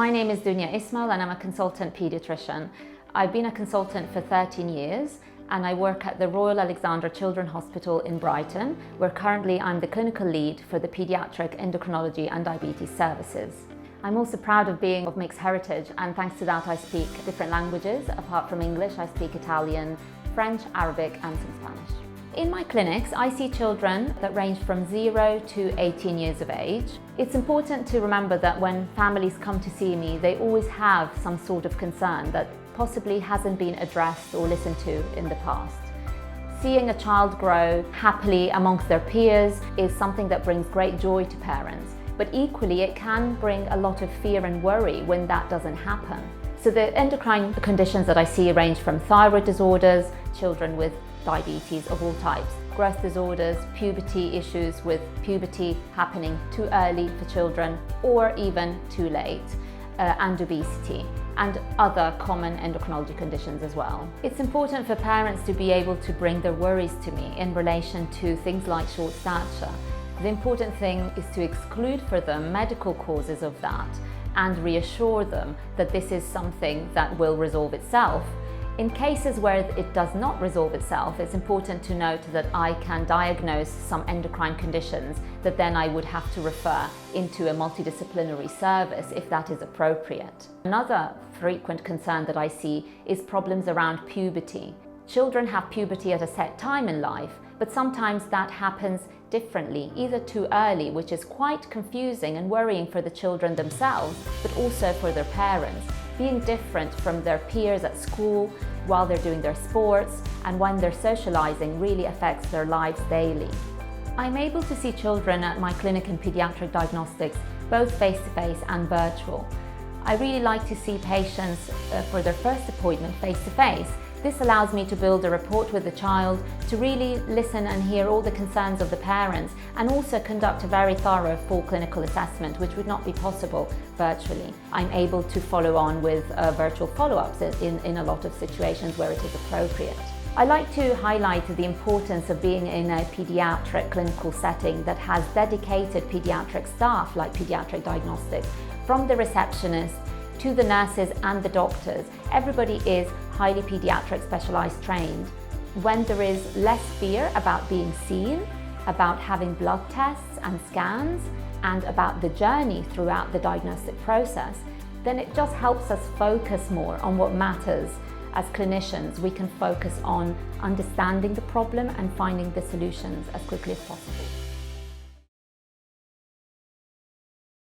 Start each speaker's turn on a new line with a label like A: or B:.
A: My name is Dunia Ismail and I'm a consultant paediatrician. I've been a consultant for 13 years and I work at the Royal Alexandra Children's Hospital in Brighton, where currently I'm the clinical lead for the Paediatric Endocrinology and Diabetes Services. I'm also proud of being of mixed heritage, and thanks to that I speak different languages. Apart from English, I speak Italian, French, Arabic and some Spanish. In my clinics, I see children that range from 0 to 18 years of age. It's important to remember that when families come to see me, they always have some sort of concern that possibly hasn't been addressed or listened to in the past. Seeing a child grow happily amongst their peers is something that brings great joy to parents, but equally it can bring a lot of fear and worry when that doesn't happen. So the endocrine conditions that I see range from thyroid disorders, children with diabetes of all types, growth disorders, puberty issues with puberty happening too early for children or even too late, and obesity, and other common endocrinology conditions as well. It's important for parents to be able to bring their worries to me in relation to things like short stature. The important thing is to exclude for them medical causes of that and reassure them that this is something that will resolve itself. In cases where it does not resolve itself, it's important to note that I can diagnose some endocrine conditions that then I would have to refer into a multidisciplinary service if that is appropriate. Another frequent concern that I see is problems around puberty. Children have puberty at a set time in life, but sometimes that happens differently, either too early, which is quite confusing and worrying for the children themselves, but also for their parents. Being different from their peers at school while they're doing their sports and when they're socializing really affects their lives daily. I'm able to see children at my clinic in Paediatric Diagnostics, both face-to-face and virtual. I really like to see patients for their first appointment face-to-face. This allows me to build a rapport with the child, to really listen and hear all the concerns of the parents, and also conduct a very thorough full clinical assessment, which would not be possible virtually. I'm able to follow on with virtual follow-ups in a lot of situations where it is appropriate. I like to highlight the importance of being in a paediatric clinical setting that has dedicated paediatric staff like Paediatric Diagnostics, from the receptionist to the nurses and the doctors. Everybody is highly paediatric specialized trained. When there is less fear about being seen, about having blood tests and scans, and about the journey throughout the diagnostic process, then it just helps us focus more on what matters. As clinicians, we can focus on understanding the problem and finding the solutions as quickly as possible.